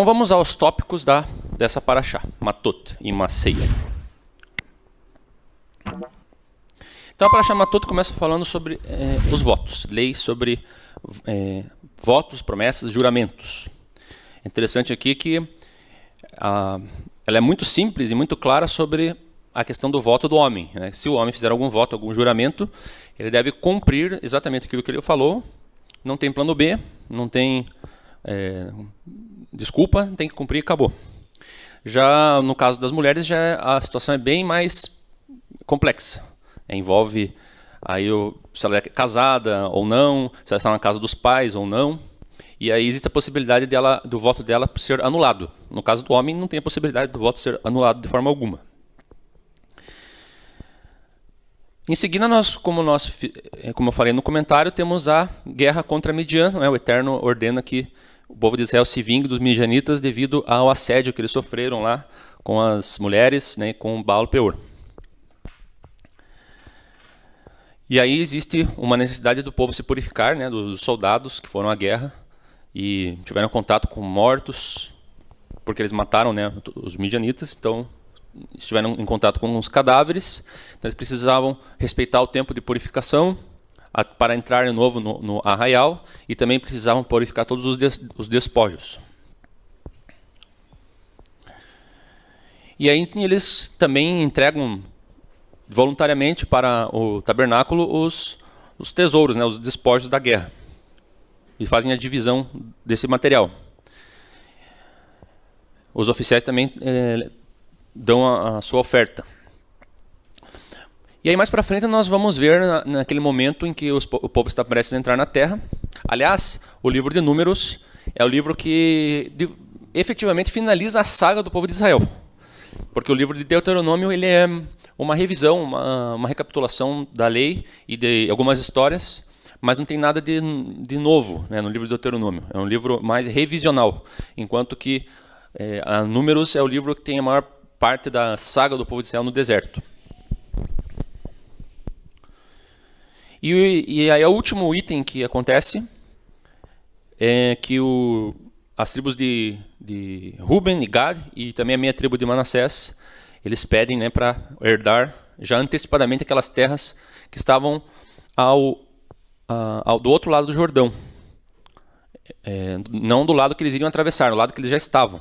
Então vamos aos tópicos dessa paraxá, Matot e Masei. Então a paraxá Matot começa falando sobre os votos, leis sobre votos, promessas, juramentos. É interessante aqui que ela é muito simples e muito clara sobre a questão do voto do homem, né? Se o homem fizer algum voto, algum juramento, ele deve cumprir exatamente aquilo que ele falou, não tem plano B, não tem desculpa, tem que cumprir e acabou. Já no caso das mulheres, a situação é bem mais complexa. Envolve aí se ela é casada ou não, se ela está na casa dos pais ou não. E aí existe a possibilidade do voto dela ser anulado. No caso do homem, não tem a possibilidade do voto ser anulado de forma alguma. Em seguida, como eu falei no comentário, temos a guerra contra Midian. Né? O Eterno ordena que o povo de Israel se vingue dos midianitas devido ao assédio que eles sofreram lá com as mulheres, né, com Baal Peor. E aí existe uma necessidade do povo se purificar, né, dos soldados que foram à guerra e tiveram contato com mortos, porque eles mataram, né, os midianitas, então estiveram em contato com os cadáveres, então eles precisavam respeitar o tempo de purificação para entrar de novo no arraial, e também precisavam purificar todos os despojos. E aí eles também entregam voluntariamente para o tabernáculo os tesouros, né, os despojos da guerra, e fazem a divisão desse material. Os oficiais também dão a sua oferta. E aí mais para frente nós vamos ver naquele momento em que o povo está prestes a entrar na terra. Aliás, o livro de Números é o livro que efetivamente finaliza a saga do povo de Israel. Porque o livro de Deuteronômio ele é uma revisão, uma recapitulação da lei e de algumas histórias, mas não tem nada de novo, né, no livro de Deuteronômio. É um livro mais revisional, enquanto que a Números é o livro que tem a maior parte da saga do povo de Israel no deserto. E aí o último item que acontece é que as tribos de Ruben e Gad, e também a minha tribo de Manassés, eles pedem, né, para herdar já antecipadamente aquelas terras que estavam do outro lado do Jordão. Não do lado que eles iriam atravessar, do lado que eles já estavam,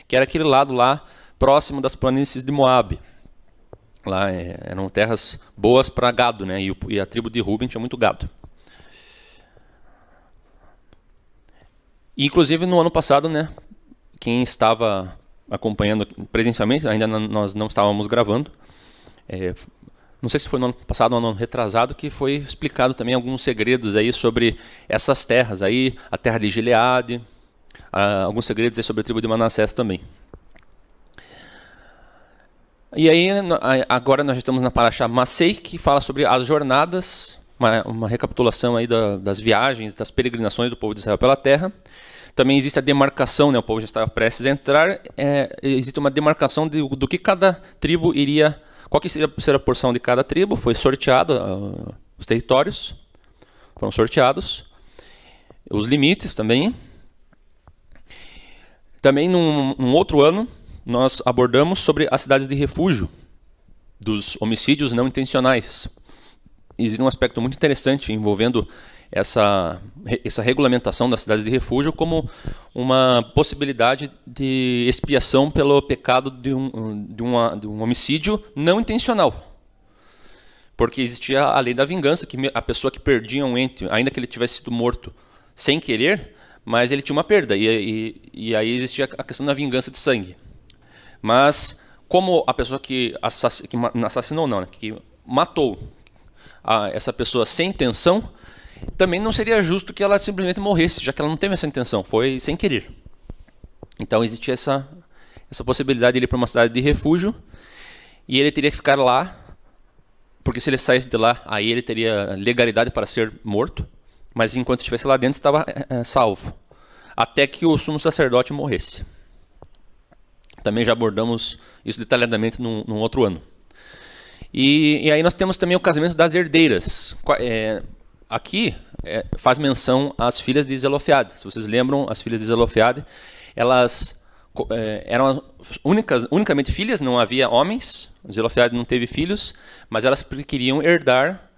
que era aquele lado lá próximo das planícies de Moabe. Lá eram terras boas para gado, né? E a tribo de Ruben tinha muito gado. E, inclusive no ano passado, né, quem estava acompanhando presencialmente, ainda nós não estávamos gravando, não sei se foi no ano passado ou no ano retrasado, que foi explicado também alguns segredos aí sobre essas terras aí, a terra de Gileade, alguns segredos aí sobre a tribo de Manassés também. E aí, agora nós estamos na paraxá Masei, que fala sobre as jornadas, uma recapitulação aí das viagens, das peregrinações do povo de Israel pela terra. Também existe a demarcação, né, o povo já estava prestes a entrar, existe uma demarcação do que cada tribo iria, qual que seria a porção de cada tribo, foi sorteado, os territórios foram sorteados, os limites também. Também num outro ano, nós abordamos sobre as cidades de refúgio dos homicídios não intencionais. Existe um aspecto muito interessante envolvendo essa regulamentação das cidades de refúgio como uma possibilidade de expiação pelo pecado de um homicídio não intencional. Porque existia a lei da vingança, que a pessoa que perdia um ente, ainda que ele tivesse sido morto sem querer, mas ele tinha uma perda, e aí existia a questão da vingança de sangue. Mas, como a pessoa que assassinou, não, né, que matou essa pessoa sem intenção, também não seria justo que ela simplesmente morresse, já que ela não teve essa intenção, foi sem querer. Então existia essa possibilidade de ir para uma cidade de refúgio, e ele teria que ficar lá, porque se ele saísse de lá, aí ele teria legalidade para ser morto, mas enquanto estivesse lá dentro estava salvo, até que o sumo sacerdote morresse. Também já abordamos isso detalhadamente num outro ano. E aí nós temos também o casamento das herdeiras. Aqui faz menção às filhas de Zelofeade. Se vocês lembram, as filhas de Zelofeade, elas eram unicamente filhas, não havia homens. Zelofehad não teve filhos, mas elas queriam herdar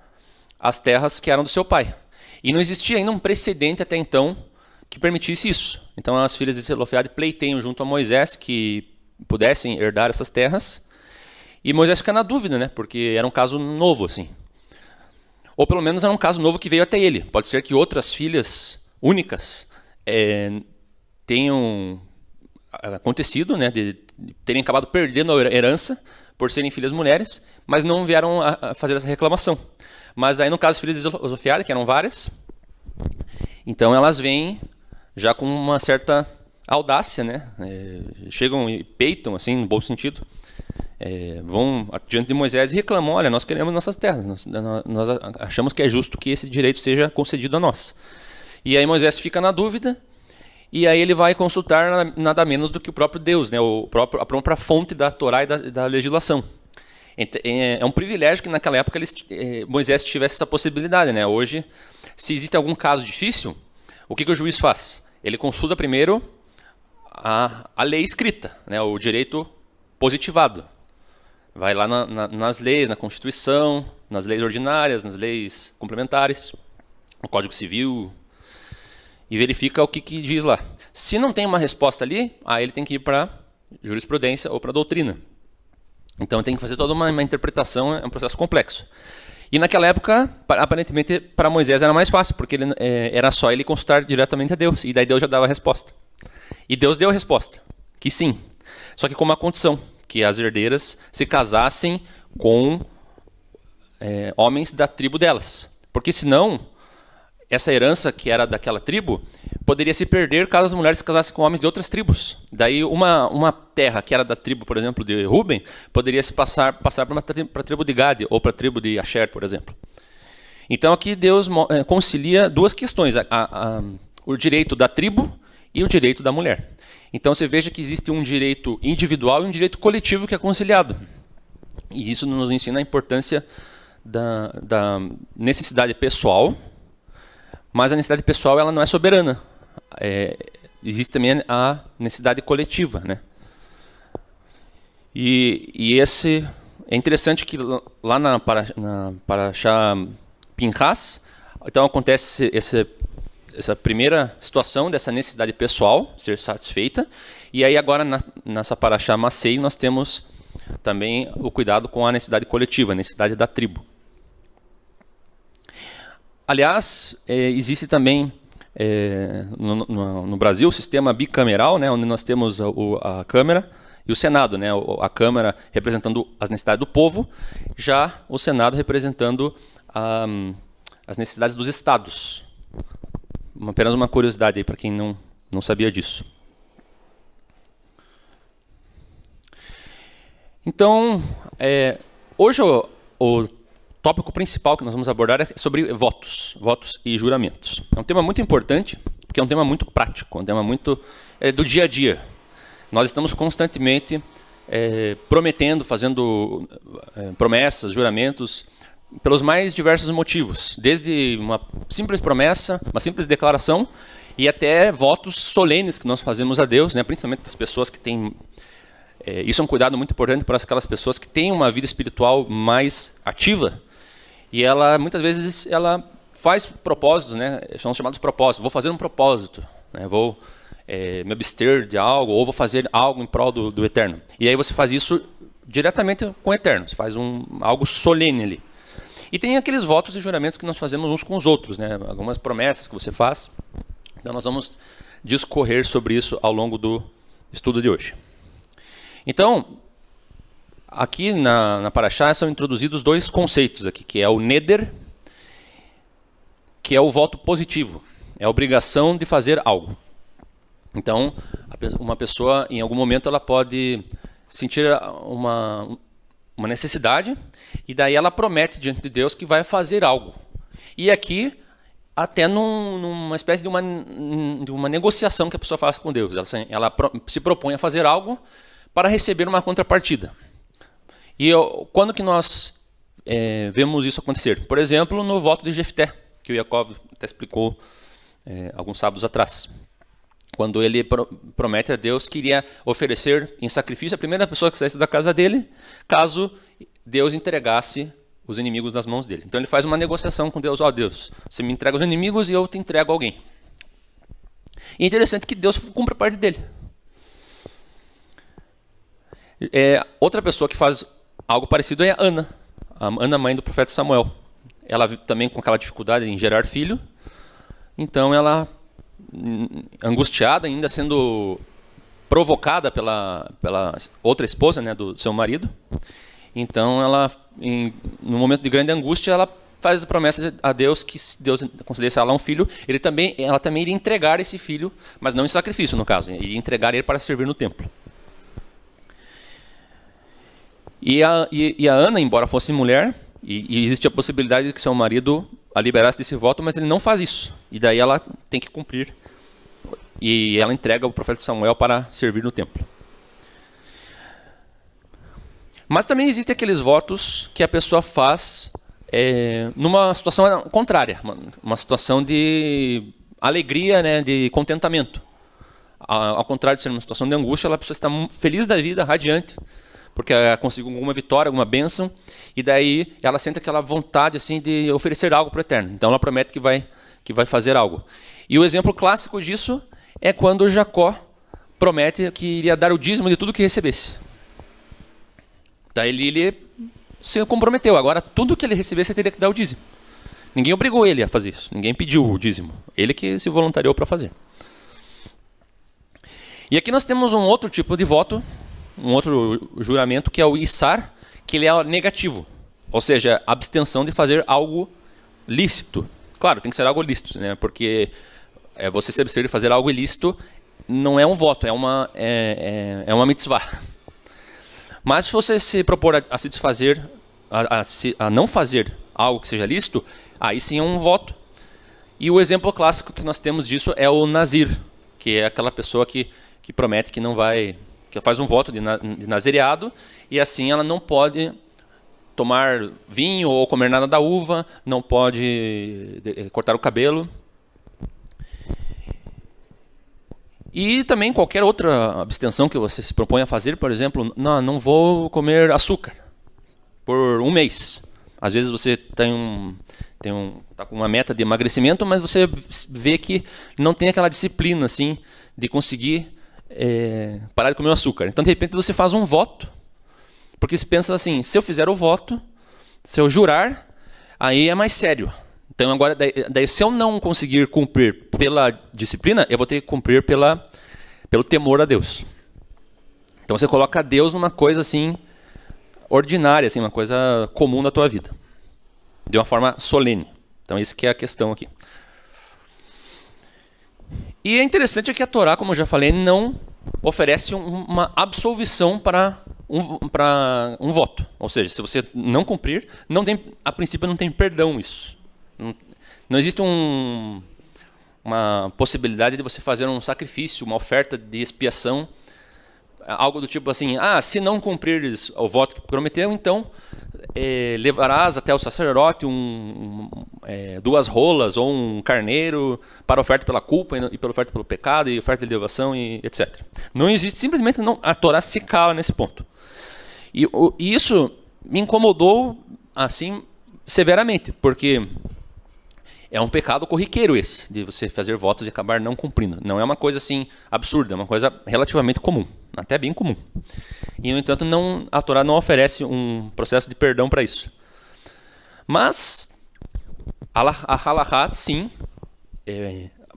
as terras que eram do seu pai. E não existia ainda um precedente até então que permitisse isso. Então as filhas de Zelofehad pleiteiam junto a Moisés que pudessem herdar essas terras. E Moisés fica na dúvida, né? Porque era um caso novo, assim. Ou pelo menos era um caso novo que veio até ele. Pode ser que outras filhas únicas tenham acontecido, né? De terem acabado perdendo a herança por serem filhas mulheres, mas não vieram a fazer essa reclamação. Mas aí no caso as filhas de Zelofehad, que eram várias, então elas vêm já com uma certa audácia, né? Chegam e peitam, assim, no bom sentido. Vão diante de Moisés e reclamam: olha, nós queremos nossas terras, nós achamos que é justo que esse direito seja concedido a nós. E aí Moisés fica na dúvida, e aí ele vai consultar nada menos do que o próprio Deus, né? A própria fonte da Torá e da legislação. É um privilégio que naquela época Moisés tivesse essa possibilidade, né? Hoje, se existe algum caso difícil, o que o juiz faz? Ele consulta primeiro a lei escrita, né? O direito positivado. Vai lá nas leis, na Constituição, nas leis ordinárias, nas leis complementares, no Código Civil, e verifica o que diz lá. Se não tem uma resposta ali, aí ele tem que ir para jurisprudência ou para doutrina. Então tem que fazer toda uma interpretação, é um processo complexo. E naquela época, aparentemente, para Moisés era mais fácil, porque era só ele consultar diretamente a Deus, e daí Deus já dava a resposta. E Deus deu a resposta, que sim, só que com uma condição, que as herdeiras se casassem com homens da tribo delas. Porque senão, essa herança que era daquela tribo poderia se perder caso as mulheres se casassem com homens de outras tribos. Daí uma terra que era da tribo, por exemplo, de Ruben, poderia se passar para a tribo de Gade ou para a tribo de Asher, por exemplo. Então aqui Deus concilia duas questões, o direito da tribo e o direito da mulher. Então você veja que existe um direito individual e um direito coletivo que é conciliado. E isso nos ensina a importância da necessidade pessoal, mas a necessidade pessoal ela não é soberana. Existe também a necessidade coletiva, né? E esse é interessante que lá na Parashá Pinchas, então acontece essa primeira situação dessa necessidade pessoal ser satisfeita, e aí agora nessa Parashá Masei nós temos também o cuidado com a necessidade coletiva, a necessidade da tribo. Aliás, existe também no Brasil o sistema bicameral, né, onde nós temos a Câmara e o Senado, né, a Câmara representando as necessidades do povo, já o Senado representando as necessidades dos estados. Apenas uma curiosidade aí para quem não sabia disso. Então, hoje o tópico principal que nós vamos abordar é sobre votos e juramentos. É um tema muito importante, porque é um tema muito prático, um tema muito do dia a dia. Nós estamos constantemente prometendo, fazendo promessas, juramentos, pelos mais diversos motivos, desde uma simples promessa, uma simples declaração, e até votos solenes que nós fazemos a Deus, né, principalmente das pessoas que têm... isso é um cuidado muito importante para aquelas pessoas que têm uma vida espiritual mais ativa, e ela, muitas vezes, ela faz propósitos, né, são chamados propósitos. Vou fazer um propósito, né, vou me abster de algo, ou vou fazer algo em prol do Eterno. E aí você faz isso diretamente com o Eterno, você faz algo solene ali. E tem aqueles votos e juramentos que nós fazemos uns com os outros, né? Algumas promessas que você faz. Então nós vamos discorrer sobre isso ao longo do estudo de hoje. Então, aqui na Parashá são introduzidos dois conceitos aqui, que é o neder, que é o voto positivo, é a obrigação de fazer algo. Então, uma pessoa, em algum momento, ela pode sentir uma necessidade, e daí ela promete diante de Deus que vai fazer algo. E aqui, até numa espécie de uma negociação que a pessoa faz com Deus. Ela se propõe a fazer algo para receber uma contrapartida. E quando que nós vemos isso acontecer? Por exemplo, no voto de Jefté, que o Yaakov até explicou alguns sábados atrás. quando ele promete a Deus que iria oferecer em sacrifício a primeira pessoa que saísse da casa dele, caso Deus entregasse os inimigos nas mãos dele. Então ele faz uma negociação com Deus. Deus, você me entrega os inimigos e eu te entrego alguém. E é interessante que Deus cumpre a parte dele. Outra pessoa que faz algo parecido é a Ana, mãe do profeta Samuel. Ela também com aquela dificuldade em gerar filho. Então ela, angustiada, ainda sendo provocada pela outra esposa, né, do seu marido. Então ela, no momento de grande angústia, ela faz a promessa a Deus que se Deus concedesse a ela um filho, ela também iria entregar esse filho, mas não em sacrifício no caso, iria entregar ele para servir no templo. E a Ana, embora fosse mulher, e existe a possibilidade de que seu marido a liberasse desse voto, mas ele não faz isso. E daí ela tem que cumprir. E ela entrega o profeta Samuel para servir no templo. Mas também existem aqueles votos que a pessoa faz numa situação contrária, uma situação de alegria, né, de contentamento. Ao contrário de ser uma situação de angústia, a pessoa está feliz da vida, radiante, porque conseguiu alguma vitória, alguma bênção, e daí ela sente aquela vontade assim de oferecer algo para o Eterno. Então ela promete que vai fazer algo. E o exemplo clássico disso é quando Jacó promete que iria dar o dízimo de tudo que recebesse. Daí ele se comprometeu. Agora tudo que ele recebesse ele teria que dar o dízimo. Ninguém obrigou ele a fazer isso. Ninguém pediu o dízimo. Ele que se voluntariou para fazer. E aqui nós temos um outro tipo de voto, um outro juramento, que é o Issar, que ele é negativo. Ou seja, a abstenção de fazer algo lícito. Claro, tem que ser algo lícito, né? Porque você se abster de fazer algo ilícito não é um voto, é uma mitzvah. Mas se você se propor a se desfazer, a não fazer algo que seja lícito, aí sim é um voto. E o exemplo clássico que nós temos disso é o Nazir, que é aquela pessoa que promete que não vai, que faz um voto de nazireado, e assim ela não pode tomar vinho ou comer nada da uva, não pode cortar o cabelo. E também qualquer outra abstenção que você se propõe a fazer, por exemplo, não vou comer açúcar por um mês. Às vezes você tá com uma meta de emagrecimento, mas você vê que não tem aquela disciplina assim de conseguir parar de comer o açúcar. Então, de repente, você faz um voto, porque você pensa assim, se eu fizer o voto, se eu jurar, aí é mais sério. Então, agora, daí, se eu não conseguir cumprir pela disciplina, eu vou ter que cumprir pelo temor a Deus. Então, você coloca Deus numa coisa assim, ordinária, assim, uma coisa comum da tua vida. De uma forma solene. Então, isso que é a questão aqui. E é interessante que a Torá, como eu já falei, não oferece uma absolvição para um voto. Ou seja, se você não cumprir, a princípio não tem perdão isso. Não existe uma possibilidade de você fazer um sacrifício, uma oferta de expiação, algo do tipo assim, se não cumprires o voto que prometeu, então levarás até o sacerdote 2 rolas ou um carneiro para oferta pela culpa e pela oferta pelo pecado e oferta de elevação e etc. Não existe, simplesmente não, a Torá se cala nesse ponto. E isso me incomodou assim severamente, porque é um pecado corriqueiro esse, de você fazer votos e acabar não cumprindo. Não é uma coisa assim absurda, é uma coisa relativamente comum, até bem comum. E, no entanto, a Torá não oferece um processo de perdão para isso. Mas a halakha, sim,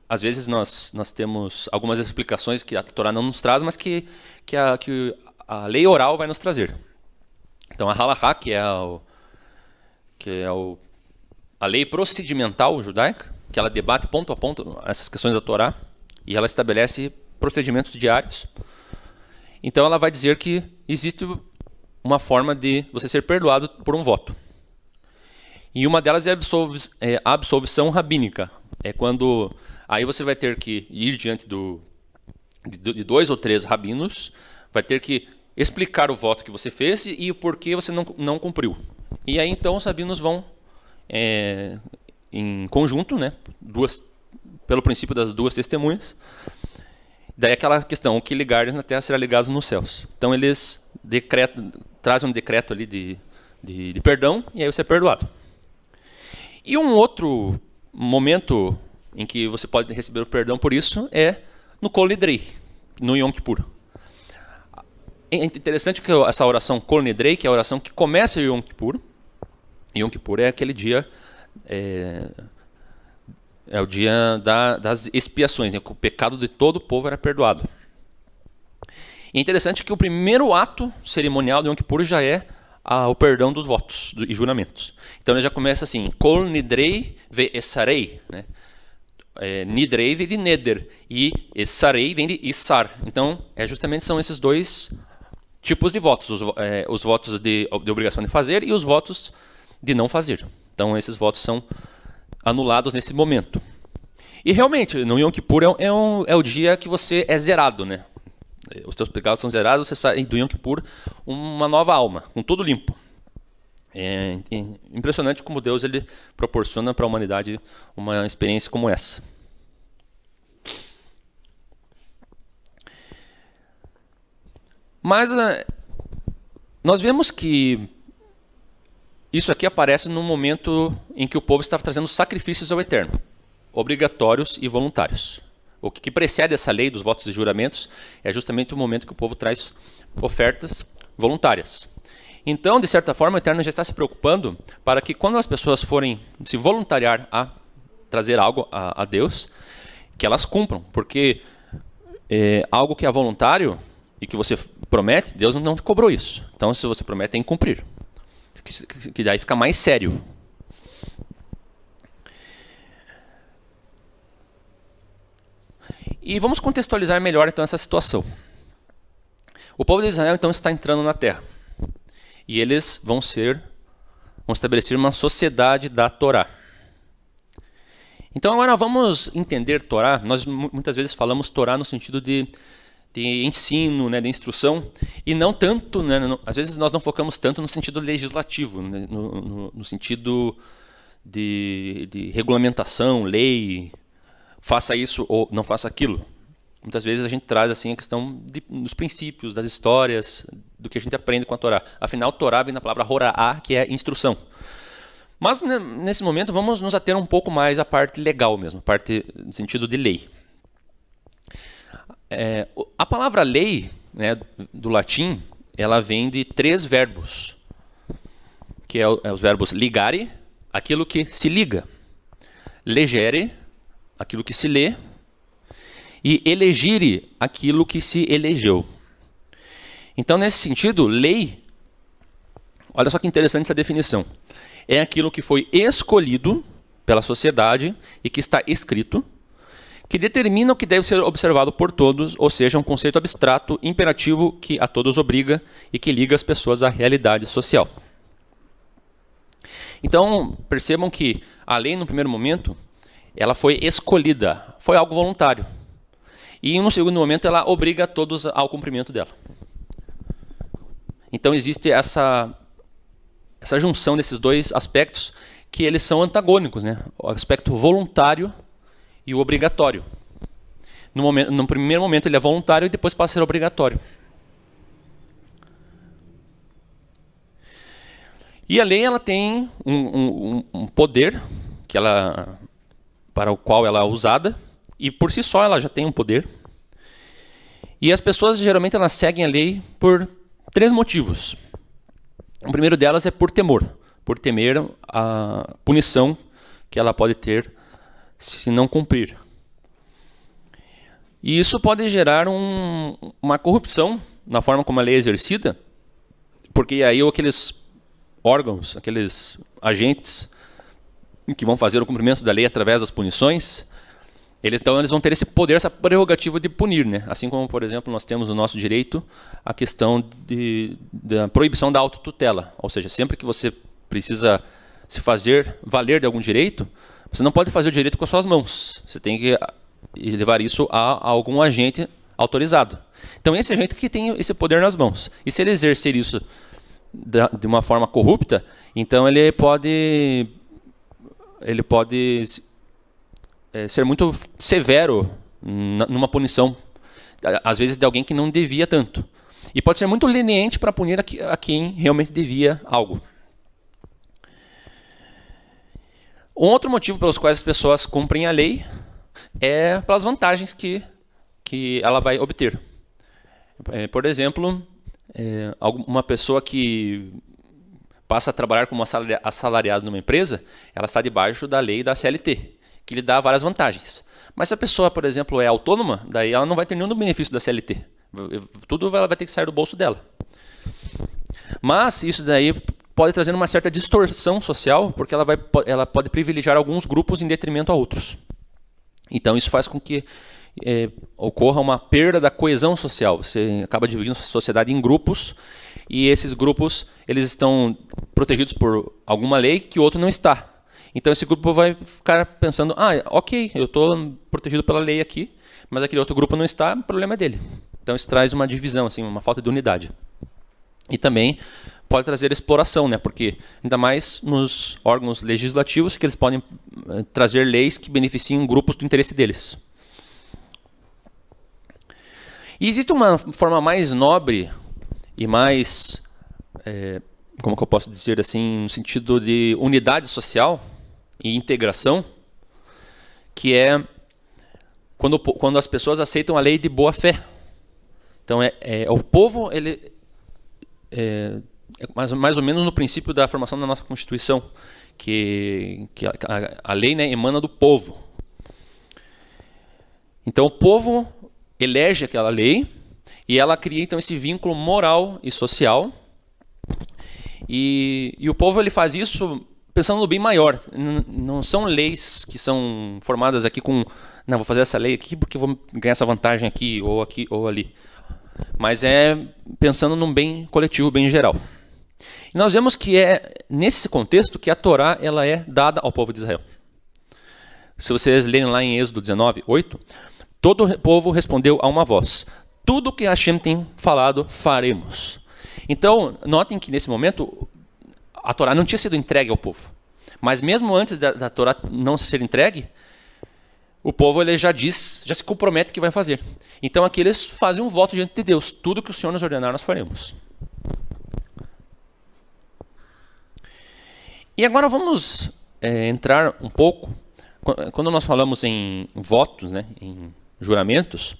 às vezes nós temos algumas explicações que a Torá não nos traz, mas que a lei oral vai nos trazer. Então, a halakha, que é a lei procedimental judaica, que ela debate ponto a ponto essas questões da Torá, e ela estabelece procedimentos diários. Então ela vai dizer que existe uma forma de você ser perdoado por um voto. E uma delas é a absolvição rabínica. É quando aí você vai ter que ir diante de 2 ou 3 rabinos, vai ter que explicar o voto que você fez e o porquê você não cumpriu. E aí então os rabinos vão em conjunto, né, pelo princípio das 2 testemunhas, Daí aquela questão, o que ligares na terra será ligado nos céus. Então eles trazem um decreto ali de perdão, e aí você é perdoado. E um outro momento em que você pode receber o perdão por isso é no Kol Nidrei, no Yom Kippur. É interessante que essa oração Kol Nidrei, que é a oração que começa o Yom Kippur. Yom Kippur é aquele dia, é o dia das expiações, né, que o pecado de todo o povo era perdoado. E é interessante que o primeiro ato cerimonial do Yom Kippur já é o perdão dos votos e juramentos. Então ele já começa assim, Kol Nidrei ve Esarei, né? Nidrei vem de Neder e Esarei vem de Issar. Então justamente são esses dois tipos de votos, os votos de obrigação de fazer e os votos de não fazer. Então esses votos são anulados nesse momento. E realmente, no Yom Kippur é o dia que você é zerado, né? Os teus pecados são zerados, você sai do Yom Kippur uma nova alma, com tudo limpo. É impressionante como Deus ele proporciona para a humanidade uma experiência como essa. Mas nós vemos que isso aqui aparece no momento em que o povo estava trazendo sacrifícios ao Eterno, obrigatórios e voluntários. O que precede essa lei dos votos e juramentos é justamente o momento que o povo traz ofertas voluntárias. Então, de certa forma, o Eterno já está se preocupando para que quando as pessoas forem se voluntariar a trazer algo a Deus, que elas cumpram. Porque algo que é voluntário e que você promete, Deus não te cobrou isso. Então, se você promete, tem que cumprir. Que daí fica mais sério. E vamos contextualizar melhor então essa situação. O povo de Israel então está entrando na terra. E eles vão estabelecer uma sociedade da Torá. Então agora vamos entender Torá. Nós muitas vezes falamos Torá no sentido de ensino, né, de instrução, e não tanto, né, às vezes nós não focamos tanto no sentido legislativo, né, no sentido de regulamentação, lei, faça isso ou não faça aquilo. Muitas vezes a gente traz assim a questão dos princípios, das histórias, do que a gente aprende com a Torá. Afinal, Torá vem da palavra Horaá, que é instrução. Mas nesse momento vamos nos ater um pouco mais à parte legal mesmo, a parte no sentido de lei. A palavra lei, né, do latim, ela vem de 3 verbos, que é os verbos ligare, aquilo que se liga, legere, aquilo que se lê, e elegire, aquilo que se elegeu. Então, nesse sentido, lei, olha só que interessante essa definição, é aquilo que foi escolhido pela sociedade e que está escrito, que determina o que deve ser observado por todos, ou seja, um conceito abstrato, imperativo, que a todos obriga e que liga as pessoas à realidade social. Então, percebam que a lei, no primeiro momento, ela foi escolhida, foi algo voluntário. E, no segundo momento, ela obriga a todos ao cumprimento dela. Então, existe essa junção desses dois aspectos, que eles são antagônicos, né? O aspecto voluntário e o obrigatório. No primeiro momento ele é voluntário e depois passa a ser obrigatório. E a lei ela tem um poder para o qual ela é usada, e por si só ela já tem um poder. E as pessoas geralmente elas seguem a lei por 3 motivos. O primeiro delas é por temer a punição que ela pode ter se não cumprir. E isso pode gerar uma corrupção na forma como a lei é exercida, porque aí aqueles órgãos, aqueles agentes que vão fazer o cumprimento da lei através das punições, eles vão ter esse poder, essa prerrogativa de punir, né? Assim como, por exemplo, nós temos no nosso direito a questão da proibição da autotutela, ou seja, sempre que você precisa se fazer valer de algum direito, você não pode fazer o direito com as suas mãos. Você tem que levar isso a algum agente autorizado. Então esse agente que tem esse poder nas mãos. E se ele exercer isso de uma forma corrupta, então ele pode ser muito severo numa punição às vezes de alguém que não devia tanto. E pode ser muito leniente para punir a quem realmente devia algo. Um outro motivo pelos quais as pessoas cumprem a lei é pelas vantagens que ela vai obter. Por exemplo, uma pessoa que passa a trabalhar como assalariado numa empresa, ela está debaixo da lei da CLT, que lhe dá várias vantagens. Mas se a pessoa, por exemplo, é autônoma, daí ela não vai ter nenhum benefício da CLT. Tudo ela vai ter que sair do bolso dela. Mas isso daí pode trazer uma certa distorção social, porque ela pode privilegiar alguns grupos em detrimento a outros. Então isso faz com que ocorra uma perda da coesão social. Você acaba dividindo a sociedade em grupos, e esses grupos eles estão protegidos por alguma lei que o outro não está. Então esse grupo vai ficar pensando, ok, eu estou protegido pela lei aqui, mas aquele outro grupo não está, o problema é dele. Então isso traz uma divisão, assim, uma falta de unidade. E também pode trazer exploração, né? Porque ainda mais nos órgãos legislativos, que eles podem trazer leis que beneficiem grupos do interesse deles. E existe uma forma mais nobre e mais, como que eu posso dizer assim, no sentido de unidade social e integração, que é quando as pessoas aceitam a lei de boa fé. Então, o povo, ele mais ou menos no princípio da formação da nossa Constituição, que a lei, né, emana do povo. Então, o povo elege aquela lei e ela cria então esse vínculo moral e social. E o povo ele faz isso pensando no bem maior. Não são leis que são formadas aqui com, não, vou fazer essa lei aqui porque vou ganhar essa vantagem aqui ou ali. Mas é pensando num bem coletivo, bem geral. E nós vemos que é nesse contexto que a Torá ela é dada ao povo de Israel. Se vocês lerem lá em Êxodo 19, 8, todo o povo respondeu a uma voz: tudo o que Hashem tem falado, faremos. Então, notem que nesse momento a Torá não tinha sido entregue ao povo. Mas mesmo antes da Torá não ser entregue, o povo ele já se compromete que vai fazer. Então aqui eles fazem um voto diante de Deus. Tudo que o Senhor nos ordenar, nós faremos. E agora vamos entrar um pouco, quando nós falamos em votos, né, em juramentos,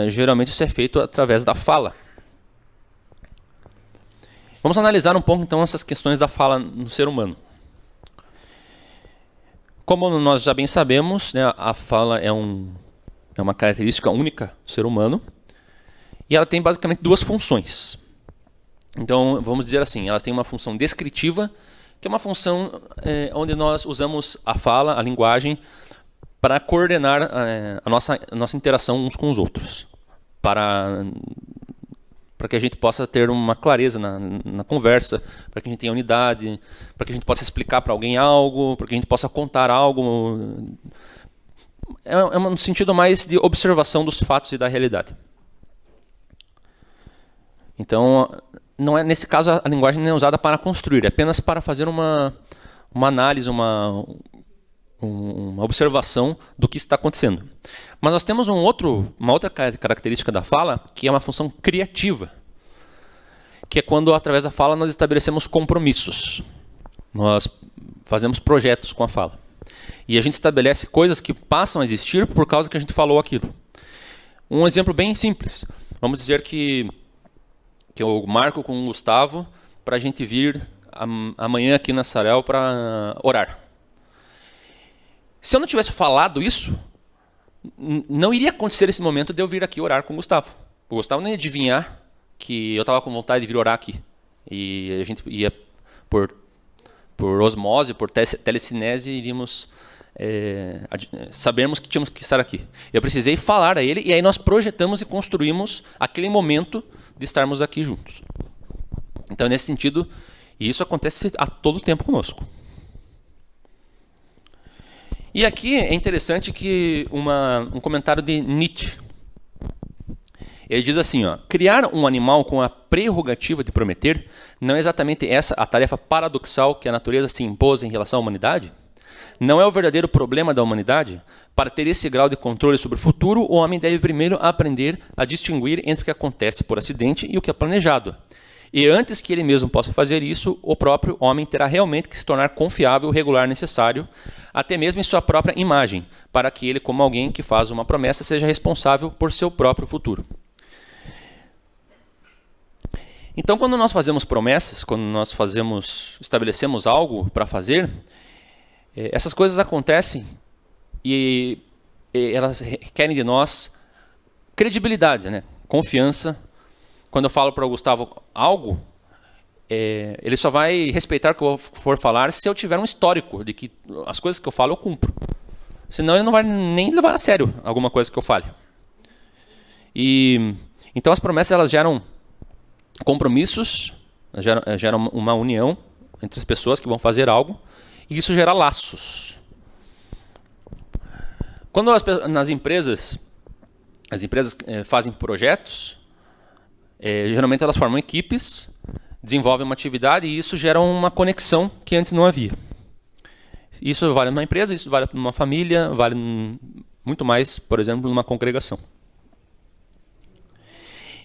geralmente isso é feito através da fala. Vamos analisar um pouco então essas questões da fala no ser humano. Como nós já bem sabemos, né, a fala é uma característica única do ser humano e ela tem basicamente duas funções. Então, vamos dizer assim, ela tem uma função descritiva, que é uma função onde nós usamos a fala, a linguagem, para coordenar a nossa interação uns com os outros, para que a gente possa ter uma clareza na conversa, para que a gente tenha unidade, para que a gente possa explicar para alguém algo, para que a gente possa contar algo. É um sentido mais de observação dos fatos e da realidade. Então, nesse caso, a linguagem não é usada para construir, é apenas para fazer uma análise, uma observação do que está acontecendo. Mas nós temos uma outra característica da fala, que é uma função criativa, que é quando, através da fala, nós estabelecemos compromissos. Nós fazemos projetos com a fala. E a gente estabelece coisas que passam a existir por causa que a gente falou aquilo. Um exemplo bem simples. Vamos dizer que eu marco com o Gustavo para a gente vir amanhã aqui na Sarel para orar. Se eu não tivesse falado isso, não iria acontecer esse momento de eu vir aqui orar com o Gustavo. O Gustavo nem ia adivinhar que eu estava com vontade de vir orar aqui. E a gente ia, por osmose, por telecinese, iríamos sabermos que tínhamos que estar aqui. Eu precisei falar a ele, e aí nós projetamos e construímos aquele momento de estarmos aqui juntos. Então, nesse sentido, isso acontece a todo tempo conosco. E aqui é interessante que um comentário de Nietzsche. Ele diz assim, criar um animal com a prerrogativa de prometer não é exatamente essa a tarefa paradoxal que a natureza se impôs em relação à humanidade? Não é o verdadeiro problema da humanidade? Para ter esse grau de controle sobre o futuro, o homem deve primeiro aprender a distinguir entre o que acontece por acidente e o que é planejado. E antes que ele mesmo possa fazer isso, o próprio homem terá realmente que se tornar confiável, regular, necessário, até mesmo em sua própria imagem, para que ele, como alguém que faz uma promessa, seja responsável por seu próprio futuro. Então, quando nós fazemos promessas, quando nós estabelecemos algo para fazer, essas coisas acontecem e elas requerem de nós credibilidade, né? Confiança. Quando eu falo para o Gustavo algo, ele só vai respeitar o que eu for falar se eu tiver um histórico de que as coisas que eu falo eu cumpro. Senão ele não vai nem levar a sério alguma coisa que eu fale. Então as promessas elas geram compromissos, geram uma união entre as pessoas que vão fazer algo, e isso gera laços. Quando as empresas fazem projetos, geralmente elas formam equipes, desenvolvem uma atividade e isso gera uma conexão que antes não havia. Isso vale numa empresa, isso vale numa família, vale muito mais, por exemplo, numa congregação.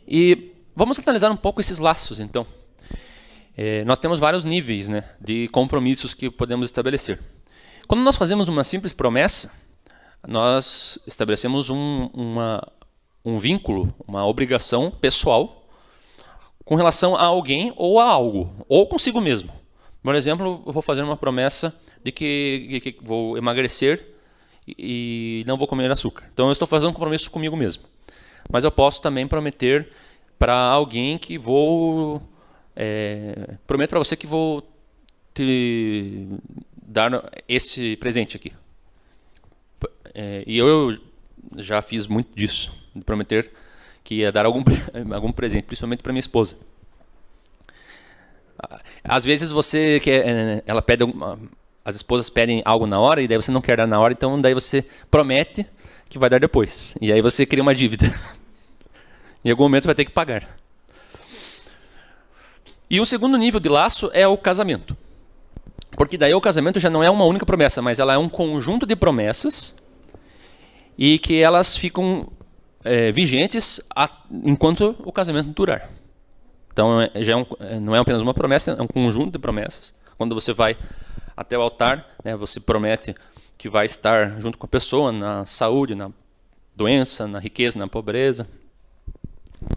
E vamos analisar um pouco esses laços, então. Nós temos vários níveis, né, de compromissos que podemos estabelecer. Quando nós fazemos uma simples promessa, nós estabelecemos um vínculo, uma obrigação pessoal com relação a alguém ou a algo, ou consigo mesmo. Por exemplo, eu vou fazer uma promessa de que vou emagrecer e não vou comer açúcar. Então eu estou fazendo um compromisso comigo mesmo. Mas eu posso também prometer para alguém que prometo para você que vou te dar esse presente aqui. E eu já fiz muito disso, de prometer que ia dar algum presente, principalmente para minha esposa. Às vezes você quer, ela pede, as esposas pedem algo na hora e daí você não quer dar na hora, então daí você promete que vai dar depois. E aí você cria uma dívida. Em algum momento você vai ter que pagar. E o segundo nível de laço é o casamento. Porque daí o casamento já não é uma única promessa, mas ela é um conjunto de promessas e que elas ficam vigentes enquanto o casamento durar. Então não é apenas uma promessa, é um conjunto de promessas. Quando você vai até o altar, né, você promete que vai estar junto com a pessoa na saúde, na doença, na riqueza, na pobreza,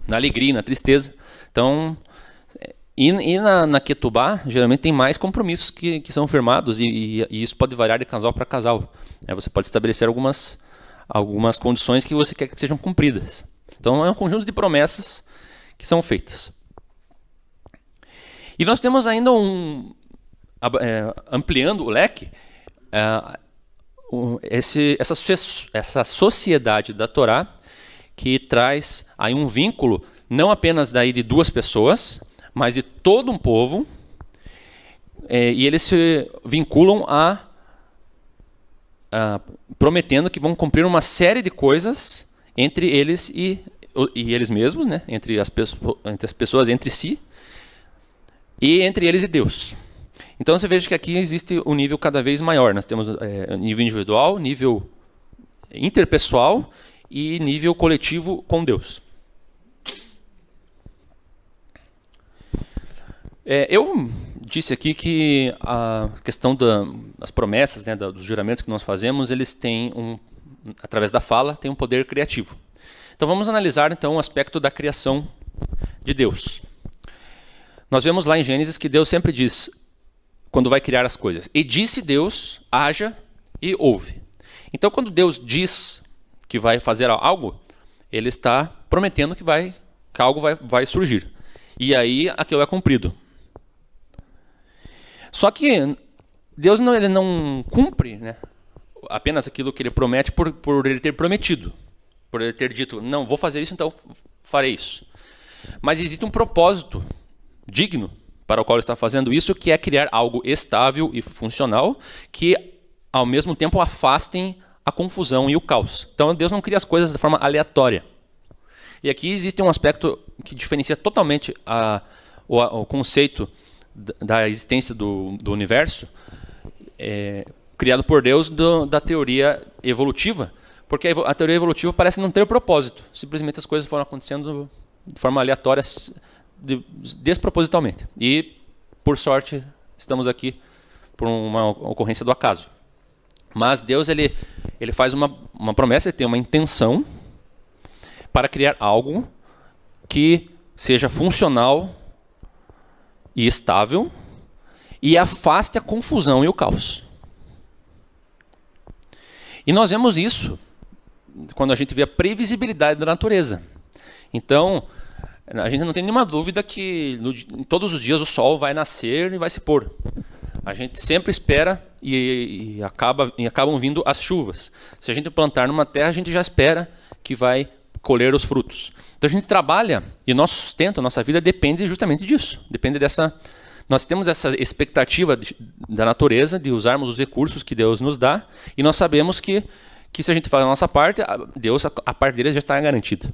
na alegria, na tristeza. Então, na Ketubá, geralmente tem mais compromissos que são firmados e isso pode variar de casal para casal. Você pode estabelecer algumas condições que você quer que sejam cumpridas. Então é um conjunto de promessas que são feitas. E nós temos ainda ampliando o leque, essa sociedade da Torá que traz aí um vínculo não apenas daí de duas pessoas, mas de todo um povo, e eles se vinculam prometendo que vão cumprir uma série de coisas entre eles e eles mesmos, né? entre as pessoas entre si, e entre eles e Deus. Então você veja que aqui existe um nível cada vez maior. Nós temos nível individual, nível interpessoal e nível coletivo com Deus. Eu disse aqui que a questão das promessas, né, dos juramentos que nós fazemos, eles têm através da fala, tem um poder criativo. Então vamos analisar então o aspecto da criação de Deus. Nós vemos lá em Gênesis que Deus sempre diz, quando vai criar as coisas, e disse Deus, haja e houve. Então quando Deus diz que vai fazer algo, ele está prometendo que algo vai surgir. E aí aquilo é cumprido. Só que Deus ele não cumpre, né, apenas aquilo que ele promete por ele ter prometido. Por ele ter dito, não, vou fazer isso, então farei isso. Mas existe um propósito digno para o qual ele está fazendo isso, que é criar algo estável e funcional, que ao mesmo tempo afastem a confusão e o caos. Então Deus não cria as coisas de forma aleatória. E aqui existe um aspecto que diferencia totalmente o conceito da existência do universo, criado por Deus da teoria evolutiva, porque a teoria evolutiva parece não ter propósito. Simplesmente as coisas foram acontecendo de forma aleatória, despropositalmente. E, por sorte, estamos aqui por uma ocorrência do acaso. Mas Deus ele faz uma promessa, ele tem uma intenção para criar algo que seja funcional e estável e afaste a confusão e o caos. E nós vemos isso quando a gente vê a previsibilidade da natureza. Então, a gente não tem nenhuma dúvida que todos os dias o sol vai nascer e vai se pôr. A gente sempre espera e acabam vindo as chuvas. Se a gente plantar numa terra, a gente já espera que vai colher os frutos. Então a gente trabalha e o nosso sustento, a nossa vida depende justamente disso. Depende dessa. Nós temos essa expectativa da natureza de usarmos os recursos que Deus nos dá e nós sabemos que se a gente faz a nossa parte, a parte dele já está garantida.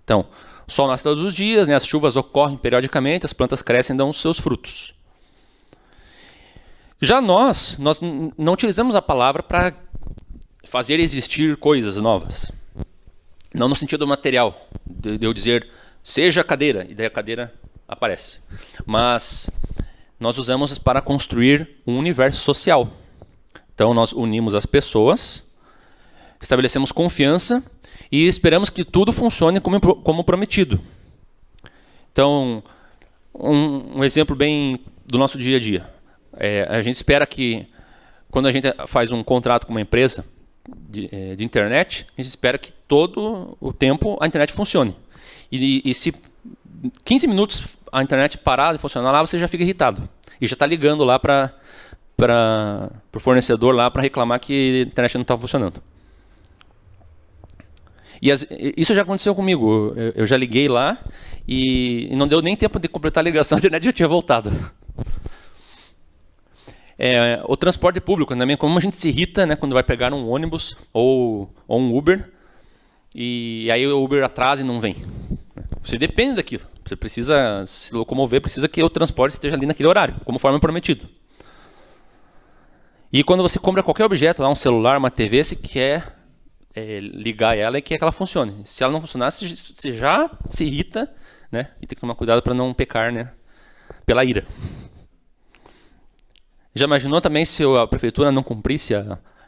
Então, o sol nasce todos os dias, né? As chuvas ocorrem periodicamente, as plantas crescem e dão os seus frutos. Já nós não utilizamos a palavra para fazer existir coisas novas. Não no sentido material, de eu dizer, seja a cadeira, e daí a cadeira aparece. Mas nós usamos para construir um universo social. Então nós unimos as pessoas, estabelecemos confiança e esperamos que tudo funcione como prometido. Então, um exemplo bem do nosso dia a dia. A gente espera que, quando a gente faz um contrato com uma empresa de internet, a gente espera que todo o tempo a internet funcione. E se 15 minutos a internet parar de funcionar lá, você já fica irritado. E já está ligando lá para o fornecedor lá para reclamar que a internet não está funcionando. E isso já aconteceu comigo. Eu já liguei lá e não deu nem tempo de completar a ligação, a internet já tinha voltado. O transporte público também, como a gente se irrita, né, quando vai pegar um ônibus ou um Uber, e aí o Uber atrasa e não vem. Você depende daquilo. Você precisa se locomover, precisa que o transporte esteja ali naquele horário, conforme prometido. E quando você compra qualquer objeto, lá, um celular, uma TV, você quer ligar ela e quer que ela funcione. Se ela não funcionar, você já se irrita, né, e tem que tomar cuidado para não pecar, né, pela ira. Já imaginou também se a prefeitura não cumprisse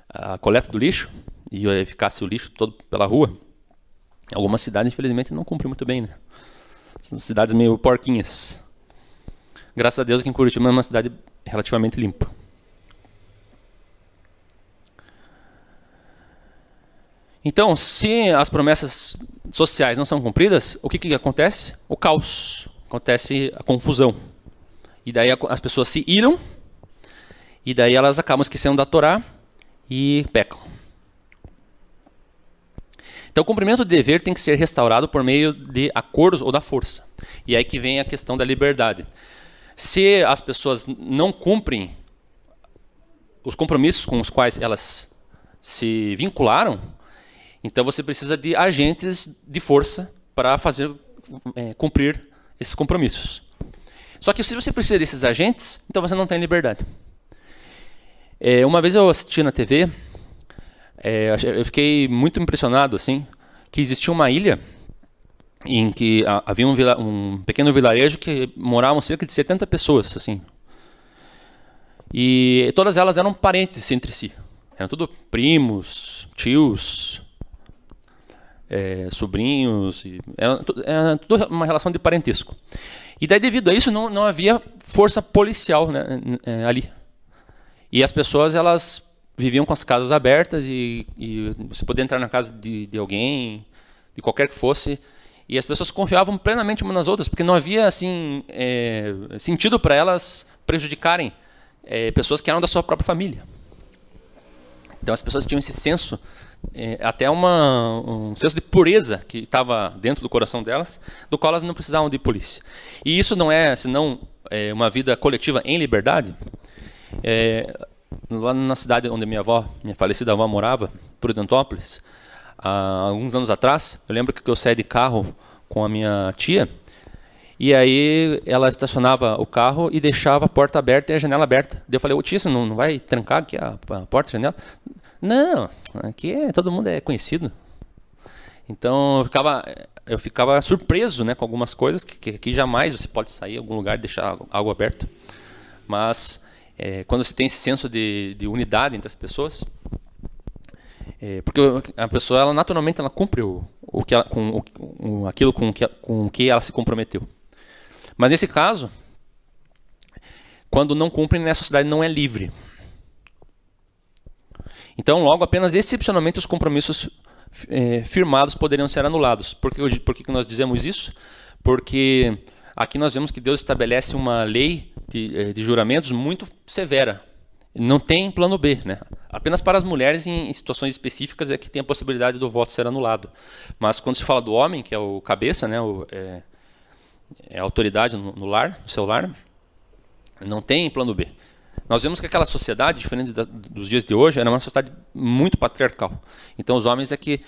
a coleta do lixo e ficasse o lixo todo pela rua? Algumas cidades, infelizmente, não cumprem muito bem, né? São cidades meio porquinhas. Graças a Deus que em Curitiba é uma cidade relativamente limpa. Então, se as promessas sociais não são cumpridas, o que acontece? O caos. Acontece a confusão. E daí as pessoas se iram, e daí elas acabam esquecendo da Torá e pecam. Então o cumprimento do dever tem que ser restaurado por meio de acordos ou da força. E aí que vem a questão da liberdade. Se as pessoas não cumprem os compromissos com os quais elas se vincularam, então você precisa de agentes de força para fazer cumprir esses compromissos. Só que se você precisa desses agentes, então você não tem liberdade. Uma vez eu assisti na TV, eu fiquei muito impressionado assim, que existia uma ilha em que havia um pequeno vilarejo que moravam cerca de 70 pessoas, assim. E todas elas eram parentes entre si. Eram tudo primos, tios, sobrinhos, era tudo uma relação de parentesco. E daí, devido a isso, não havia força policial, né, ali. E as pessoas, elas viviam com as casas abertas e você podia entrar na casa de alguém, de qualquer que fosse, e as pessoas confiavam plenamente umas nas outras, porque não havia assim sentido para elas prejudicarem pessoas que eram da sua própria família. Então as pessoas tinham esse senso, até um senso de pureza que estava dentro do coração delas, do qual elas não precisavam de polícia. E isso não é senão uma vida coletiva em liberdade. Lá na cidade onde minha falecida avó morava, Prudentópolis, há alguns anos atrás, eu lembro que eu saí de carro com a minha tia E aí ela estacionava o carro e deixava a porta aberta e a janela aberta. Daí eu falei, ô tia, você não vai trancar aqui a porta, a janela? Não, aqui todo mundo é conhecido. Então eu ficava surpreso, né, com algumas coisas, que aqui jamais você pode sair em algum lugar e deixar algo aberto. Mas quando você tem esse senso de unidade entre as pessoas, porque a pessoa ela naturalmente ela cumpre aquilo com que ela se comprometeu. Mas nesse caso, quando não cumprem, a sociedade não é livre. Então, logo, apenas excepcionalmente os compromissos firmados poderiam ser anulados. Por que nós dizemos isso? Porque aqui nós vemos que Deus estabelece uma lei de juramentos muito severa. Não tem plano B, né? Apenas para as mulheres em situações específicas é que tem a possibilidade do voto ser anulado. Mas quando se fala do homem, que é o cabeça, né, é a autoridade no lar, no seu lar, não tem plano B. Nós vemos que aquela sociedade, diferente dos dias de hoje, era uma sociedade muito patriarcal. Então os homens é que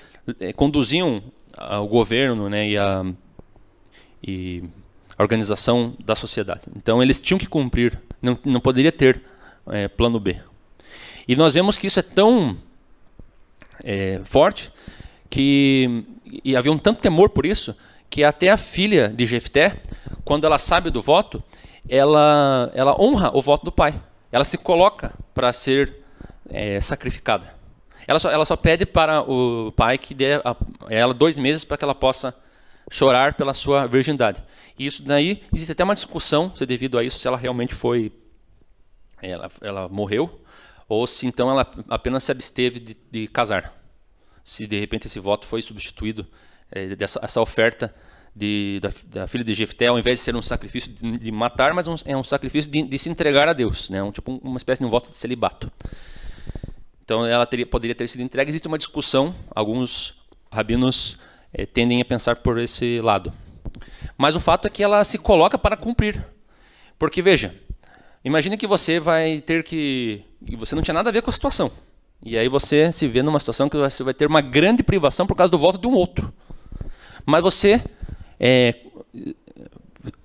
conduziam o governo, né, e a organização da sociedade. Então eles tinham que cumprir, não poderia ter plano B. E nós vemos que isso é tão forte e havia um tanto temor por isso que até a filha de Jefté, quando ela sabe do voto, ela honra o voto do pai. Ela se coloca para ser sacrificada. Ela só pede para o pai que dê a ela 2 meses para que ela possa chorar pela sua virgindade. E isso daí, existe até uma discussão se devido a isso, se ela realmente foi... Ela morreu, ou se então ela apenas se absteve de casar. Se de repente esse voto foi substituído, essa oferta da filha de Jefté, ao invés de ser um sacrifício de matar, mas é um sacrifício de se entregar a Deus, né? Tipo uma espécie de um voto de celibato. Então ela poderia ter sido entregue. Existe uma discussão, alguns rabinos tendem a pensar por esse lado. Mas o fato é que ela se coloca para cumprir. Porque veja, imagine que você vai ter que... E você não tinha nada a ver com a situação. E aí você se vê numa situação que você vai ter uma grande privação por causa do voto de um outro. Mas você...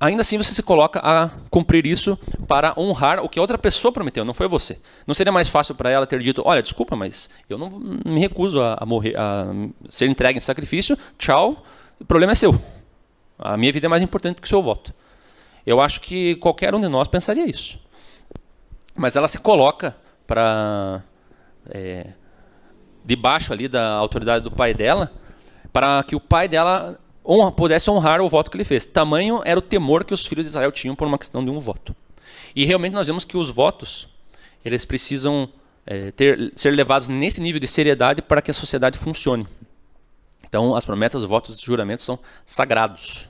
ainda assim você se coloca a cumprir isso para honrar o que a outra pessoa prometeu, não foi você. Não seria mais fácil para ela ter dito, olha, desculpa, mas eu não me recuso a morrer, a ser entregue em sacrifício, tchau, o problema é seu. A minha vida é mais importante que o seu voto. Eu acho que qualquer um de nós pensaria isso. Mas ela se coloca para debaixo ali da autoridade do pai dela, para que o pai dela pudesse honrar o voto que ele fez. Tamanho era o temor que os filhos de Israel tinham por uma questão de um voto. E realmente nós vemos que os votos, eles precisam ser levados nesse nível de seriedade para que a sociedade funcione. Então as promessas, os votos, os juramentos são sagrados.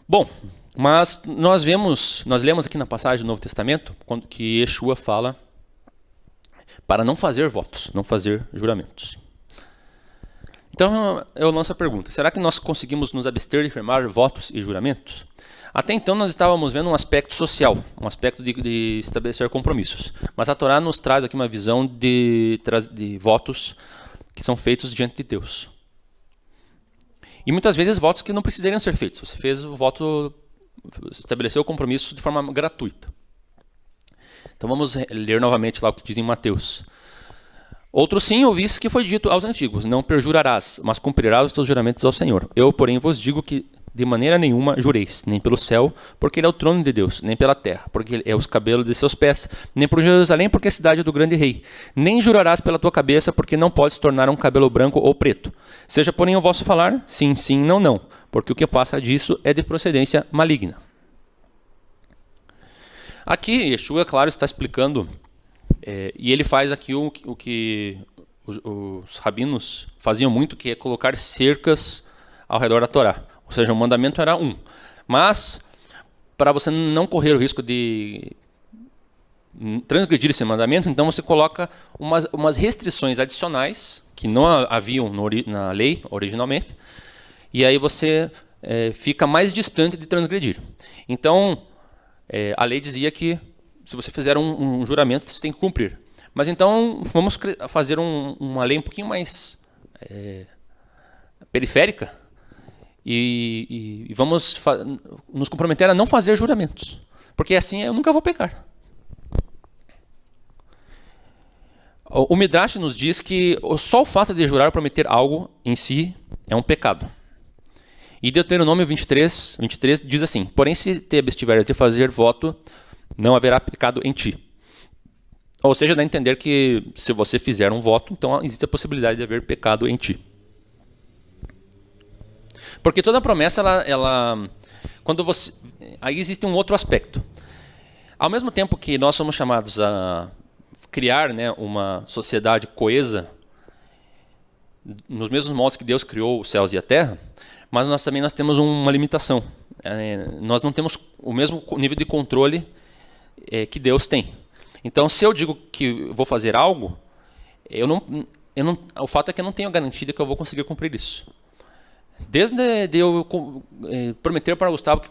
Bom, mas nós lemos aqui na passagem do Novo Testamento, quando que Yeshua fala para não fazer votos, não fazer juramentos. Então eu lanço a pergunta, será que nós conseguimos nos abster de firmar votos e juramentos? Até então nós estávamos vendo um aspecto social, um aspecto de estabelecer compromissos. Mas a Torá nos traz aqui uma visão de votos que são feitos diante de Deus. E muitas vezes votos que não precisariam ser feitos. Você fez o voto, estabeleceu o compromisso de forma gratuita. Então vamos ler novamente lá o que diz em Mateus. Outro sim, ouviste que foi dito aos antigos, não perjurarás, mas cumprirás os teus juramentos ao Senhor. Eu, porém, vos digo que de maneira nenhuma jureis, nem pelo céu, porque ele é o trono de Deus, nem pela terra, porque ele é os cabelos de seus pés, nem por Jerusalém, porque é a cidade do grande rei. Nem jurarás pela tua cabeça, porque não podes tornar um cabelo branco ou preto. Seja, porém, o vosso falar, sim, sim, não, não, porque o que passa disso é de procedência maligna. Aqui, Yeshua, claro, está explicando, e ele faz aqui o que os rabinos faziam muito, que é colocar cercas ao redor da Torá. Ou seja, o mandamento era um. Mas, para você não correr o risco de transgredir esse mandamento, então você coloca umas restrições adicionais, que não haviam na lei originalmente, e aí você fica mais distante de transgredir. Então, a lei dizia que se você fizer um juramento, você tem que cumprir. Mas então, vamos fazer uma lei um pouquinho mais periférica, e vamos nos comprometer a não fazer juramentos, porque assim eu nunca vou pecar. O Midrash nos diz que só o fato de jurar ou prometer algo em si é um pecado. E Deuteronômio 23 diz assim: porém, se te abstiveres de fazer voto, não haverá pecado em ti. Ou seja, dá a entender que se você fizer um voto, então existe a possibilidade de haver pecado em ti. Porque toda promessa, quando você, aí existe um outro aspecto. Ao mesmo tempo que nós somos chamados a criar, né, uma sociedade coesa, nos mesmos moldes que Deus criou os céus e a terra, mas nós temos uma limitação. Nós não temos o mesmo nível de controle que Deus tem. Então, se eu digo que vou fazer algo, o fato é que eu não tenho garantia de que eu vou conseguir cumprir isso. Desde eu prometer para o Gustavo,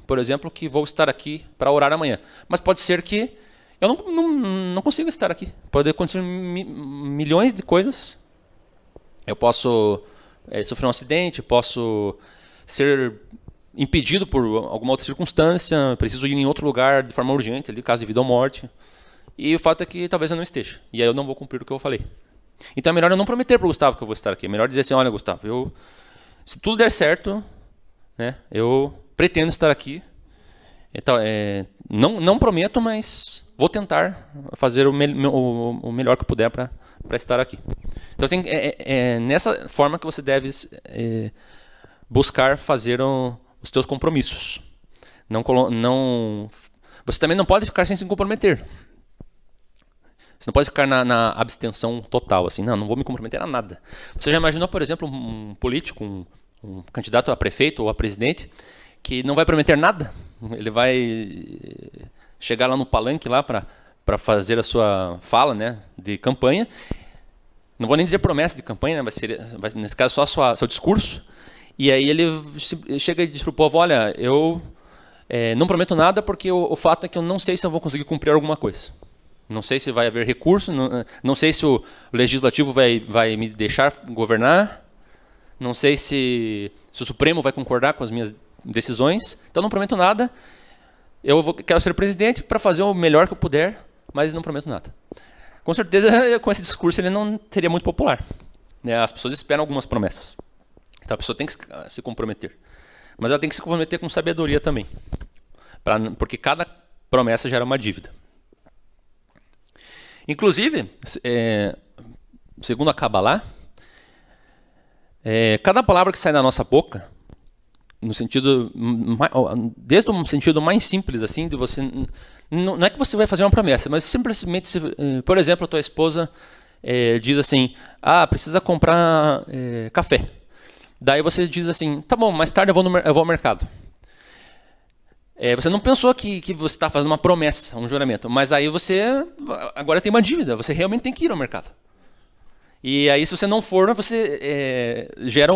por exemplo, que vou estar aqui para orar amanhã. Mas pode ser que eu não consiga estar aqui. Pode acontecer milhões de coisas. Eu posso sofrer um acidente, posso ser impedido por alguma outra circunstância, preciso ir em outro lugar de forma urgente, ali, caso de vida ou morte. E o fato é que talvez eu não esteja. E aí eu não vou cumprir o que eu falei. Então é melhor eu não prometer para o Gustavo que eu vou estar aqui. É melhor dizer assim: olha, Gustavo, se tudo der certo, né, eu pretendo estar aqui. Então, não prometo, mas vou tentar fazer o melhor que eu puder para estar aqui. Então, nessa forma que você deve buscar fazer os teus compromissos. Você também não pode ficar sem se comprometer. Você não pode ficar na abstenção total, assim, não vou me comprometer a nada. Você já imaginou, por exemplo, um político, um candidato a prefeito ou a presidente, que não vai prometer nada? Ele vai chegar lá no palanque lá para fazer a sua fala, né, de campanha. Não vou nem dizer promessa de campanha, né, vai nesse caso só seu discurso. E aí ele chega e diz para o povo: olha, eu não prometo nada porque o fato é que eu não sei se eu vou conseguir cumprir alguma coisa. Não sei se vai haver recurso, não sei se o legislativo vai me deixar governar, não sei se o Supremo vai concordar com as minhas decisões, então não prometo nada. Quero ser presidente para fazer o melhor que eu puder, mas não prometo nada. Com certeza, com esse discurso, ele não seria muito popular, né? As pessoas esperam algumas promessas. Então a pessoa tem que se comprometer. Mas ela tem que se comprometer com sabedoria também, porque cada promessa gera uma dívida. Inclusive, segundo a Kabbalah, cada palavra que sai da nossa boca, desde o sentido mais simples, assim, de você, não é que você vai fazer uma promessa, mas simplesmente, por exemplo, a tua esposa diz assim: precisa comprar café. Daí você diz assim: tá bom, mais tarde eu vou ao mercado. Você não pensou que você está fazendo uma promessa, um juramento, mas aí você agora tem uma dívida, você realmente tem que ir ao mercado. E aí, se você não for, você gera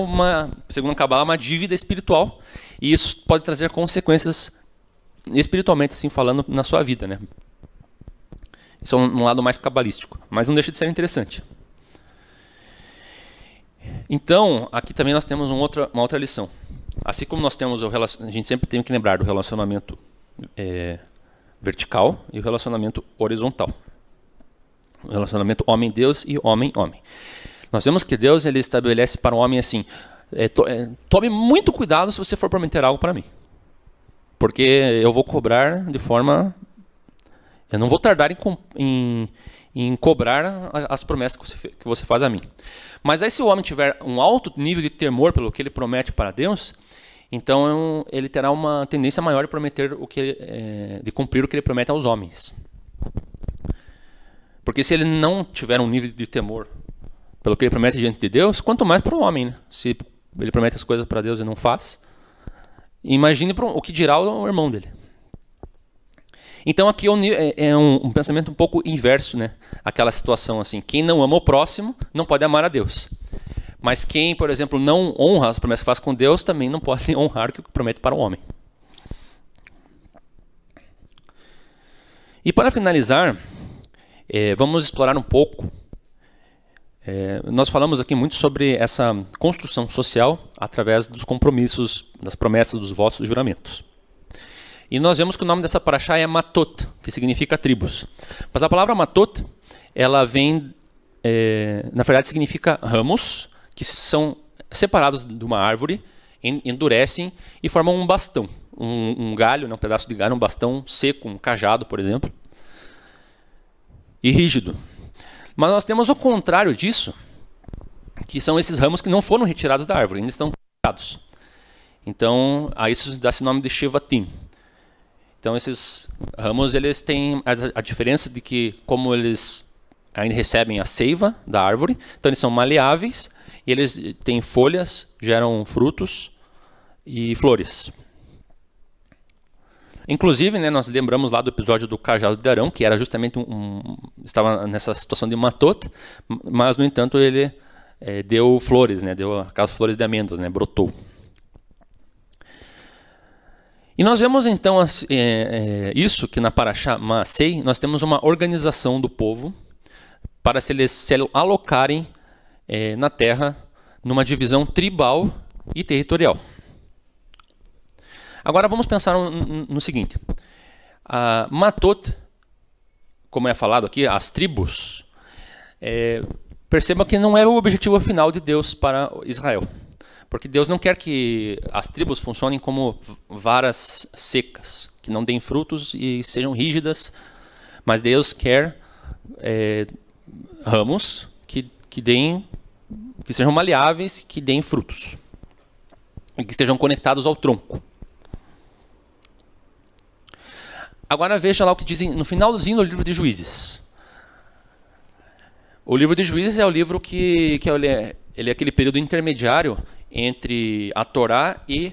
segundo a Kabbalah, uma dívida espiritual, e isso pode trazer consequências espiritualmente, assim falando, na sua vida, né? Isso é um lado mais cabalístico, mas não deixa de ser interessante. Então, aqui também nós temos uma outra lição. Assim como nós temos a gente sempre tem que lembrar do relacionamento vertical e o relacionamento horizontal. O relacionamento homem-Deus e homem-homem. Nós vemos que Deus ele estabelece para o homem assim: tome muito cuidado se você for prometer algo para mim. Porque eu vou cobrar de forma... Eu não vou tardar em cobrar as promessas que você faz a mim. Mas aí, se o homem tiver um alto nível de temor pelo que ele promete para Deus, então ele terá uma tendência maior de prometer de cumprir o que ele promete aos homens. Porque se ele não tiver um nível de temor pelo que ele promete diante de Deus, quanto mais para o homem, né? Se ele promete as coisas para Deus e não faz, imagine o que dirá o irmão dele. Então aqui é um pensamento um pouco inverso, né? Aquela situação assim: quem não ama o próximo não pode amar a Deus. Mas quem, por exemplo, não honra as promessas que faz com Deus, também não pode honrar o que promete para o homem. E para finalizar, vamos explorar um pouco Nós falamos aqui muito sobre essa construção social através dos compromissos, das promessas, dos votos e juramentos. E nós vemos que o nome dessa paraxá é Matot, que significa tribos. Mas a palavra Matot, ela vem, na verdade significa ramos, que são separados de uma árvore, endurecem e formam um bastão. Um galho, um pedaço de galho, um bastão seco, um cajado, por exemplo, e rígido. Mas nós temos o contrário disso, que são esses ramos que não foram retirados da árvore, ainda estão cortados. Então, a isso dá-se o nome de Shevatim. Então, esses ramos, eles têm a diferença de que, como eles ainda recebem a seiva da árvore, então eles são maleáveis, e eles têm folhas, geram frutos e flores. Inclusive, né, nós lembramos lá do episódio do cajado de Arão, que era justamente estava nessa situação de Matot, mas, no entanto, ele deu flores, né, deu aquelas flores de amêndoas, né, brotou. E nós vemos então isso, que na Paraxá Maasei nós temos uma organização do povo para se alocarem na terra numa divisão tribal e territorial. Agora vamos pensar no seguinte. Matot, como é falado aqui, as tribos, perceba que não é o objetivo final de Deus para Israel. Porque Deus não quer que as tribos funcionem como varas secas, que não deem frutos e sejam rígidas, mas Deus quer ramos que sejam maleáveis, que deem frutos e que estejam conectados ao tronco. Agora veja lá o que dizem no finalzinho do livro de Juízes. O livro de Juízes é o livro que ele é aquele período intermediário entre a Torá e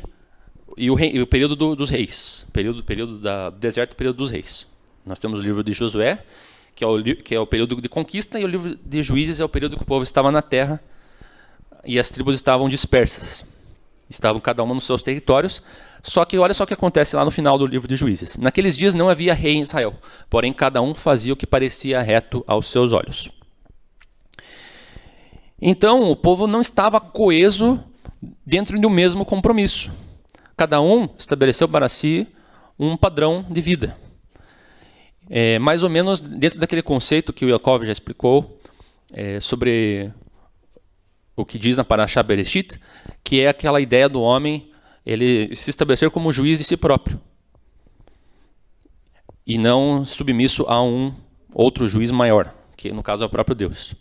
o período dos reis. Período do deserto e o período dos reis. Nós temos o livro de Josué, que é o período de conquista, e o livro de Juízes é o período que o povo estava na terra e as tribos estavam dispersas. Estavam cada uma nos seus territórios. Só que olha só o que acontece lá no final do livro de Juízes. Naqueles dias não havia rei em Israel, porém cada um fazia o que parecia reto aos seus olhos. Então o povo não estava coeso dentro do mesmo compromisso. Cada um estabeleceu para si um padrão de vida. Mais ou menos dentro daquele conceito que o Yaakov já explicou sobre o que diz na Paraxá Bereshit, que é aquela ideia do homem ele se estabelecer como juiz de si próprio e não submisso a um outro juiz maior, que no caso é o próprio Deus.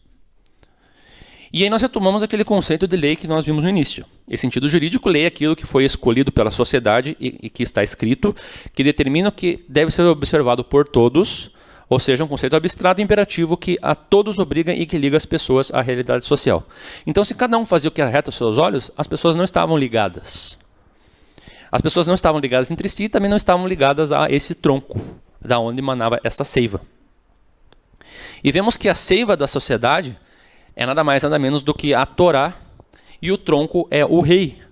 E aí nós retomamos aquele conceito de lei que nós vimos no início. Em sentido jurídico, lei é aquilo que foi escolhido pela sociedade e que está escrito, que determina o que deve ser observado por todos, ou seja, um conceito abstrato e imperativo que a todos obriga e que liga as pessoas à realidade social. Então, se cada um fazia o que era reto aos seus olhos, as pessoas não estavam ligadas. As pessoas não estavam ligadas entre si e também não estavam ligadas a esse tronco, da onde emanava essa seiva. E vemos que a seiva da sociedade é nada mais nada menos do que a Torá, e o tronco é o rei,